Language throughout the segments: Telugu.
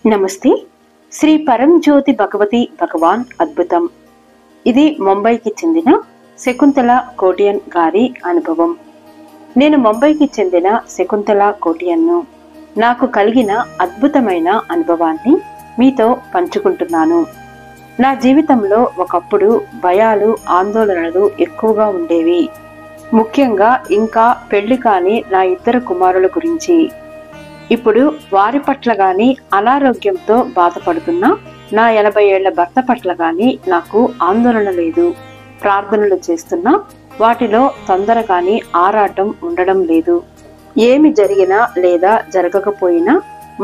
నమస్తే. శ్రీ పరంజ్యోతి భగవతి భగవాన్ అద్భుతం. ఇది ముంబైకి చెందిన శకుంతల కోటియన్ గారి అనుభవం. నేను ముంబైకి చెందిన శకుంతల కోటియన్ను. నాకు కలిగిన అద్భుతమైన అనుభవాన్ని మీతో పంచుకుంటున్నాను. నా జీవితంలో ఒకప్పుడు భయాలు, ఆందోళనలు ఎక్కువగా ఉండేవి. ముఖ్యంగా ఇంకా పెళ్లి కాని నా ఇద్దరు కుమారుల గురించి. ఇప్పుడు వారి పట్ల గాని, అనారోగ్యంతో బాధపడుతున్న నా 80 ఏళ్ల భర్త పట్ల గాని నాకు ఆందోళన లేదు. ప్రార్థనలు చేస్తున్నా వాటిలో తొందర గాని, ఆరాటం ఉండడం లేదు. ఏమి జరిగినా లేదా జరగకపోయినా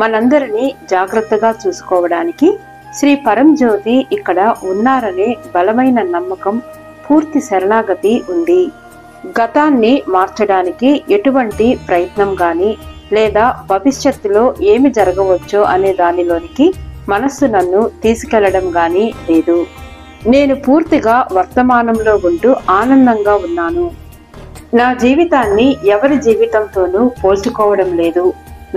మనందరినీ జాగ్రత్తగా చూసుకోవడానికి శ్రీ పరంజ్యోతి ఇక్కడ ఉన్నారనే బలమైన నమ్మకం, పూర్తి శరణాగతి ఉంది. గతాన్ని మార్చడానికి ఎటువంటి ప్రయత్నం గాని లేదా భవిష్యత్తులో ఏమి జరగవచ్చో అనే దానిలోనికి మనస్సు నన్ను తీసుకెళ్లడం గాని లేదు. నేను పూర్తిగా వర్తమానంలో ఉంటూ ఆనందంగా ఉన్నాను. నా జీవితాన్ని ఎవరి జీవితంతోనూ పోల్చుకోవడం లేదు.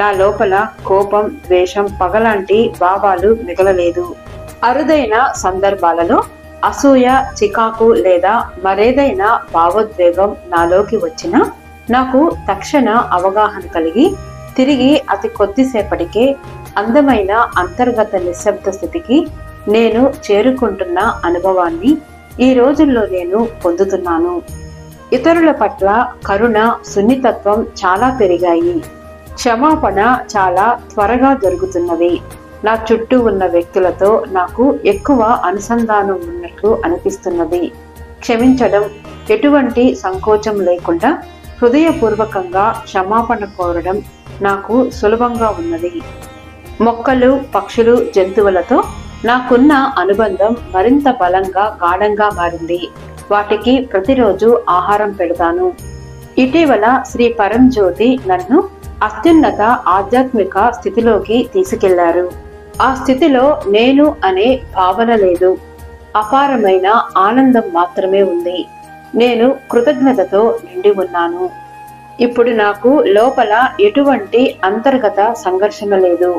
నా లోపల కోపం, ద్వేషం, పగలాంటి భావాలు మిగలలేదు. అరుదైన సందర్భాలలో అసూయ, చికాకు లేదా మరేదైనా భావోద్వేగం నాలోకి వచ్చినా నాకు తక్షణ అవగాహన కలిగి తిరిగి అతి కొద్దిసేపటికే అందమైన అంతర్గత నిశ్శబ్ద స్థితికి నేను చేరుకుంటున్న అనుభవాన్ని ఈ రోజుల్లో నేను పొందుతున్నాను. ఇతరుల పట్ల కరుణ, సున్నితత్వం చాలా పెరిగాయి. క్షమాపణ చాలా త్వరగా జరుగుతున్నవి. నా చుట్టూ ఉన్న వ్యక్తులతో నాకు ఎక్కువ అనుసంధానం ఉన్నట్లు అనిపిస్తున్నది. క్షమించడం, ఎటువంటి సంకోచం లేకుండా హృదయపూర్వకంగా క్షమాపణ కోరడం నాకు సులభంగా ఉన్నది. మొక్కలు, పక్షులు, జంతువులతో నాకున్న అనుబంధం మరింత బలంగా, గాఢంగా మారింది. వాటికి ప్రతిరోజు ఆహారం పెడతాను. ఇటీవల శ్రీ పరంజ్యోతి నన్ను అత్యున్నత ఆధ్యాత్మిక స్థితిలోకి తీసుకెళ్లారు. ఆ స్థితిలో నేను అనే భావన లేదు. అపారమైన ఆనందం మాత్రమే ఉంది. నేను కృతజ్ఞతతో నిండి ఉన్నాను. ఇప్పుడు నాకు లోపల ఎటువంటి అంతర్గత సంఘర్షణ లేదు.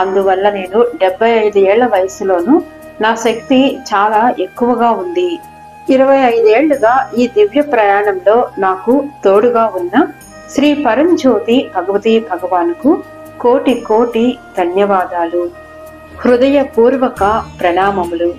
అందువల్ల నేను 75 ఏళ్ల వయసులోనూ నా శక్తి చాలా ఎక్కువగా ఉంది. 25 ఏళ్లుగా ఈ దివ్య ప్రయాణంలో నాకు తోడుగా ఉన్న శ్రీ పరంజ్యోతి భగవతి భగవానుకు కోటి కోటి ధన్యవాదాలు. హృదయపూర్వక ప్రణామములు.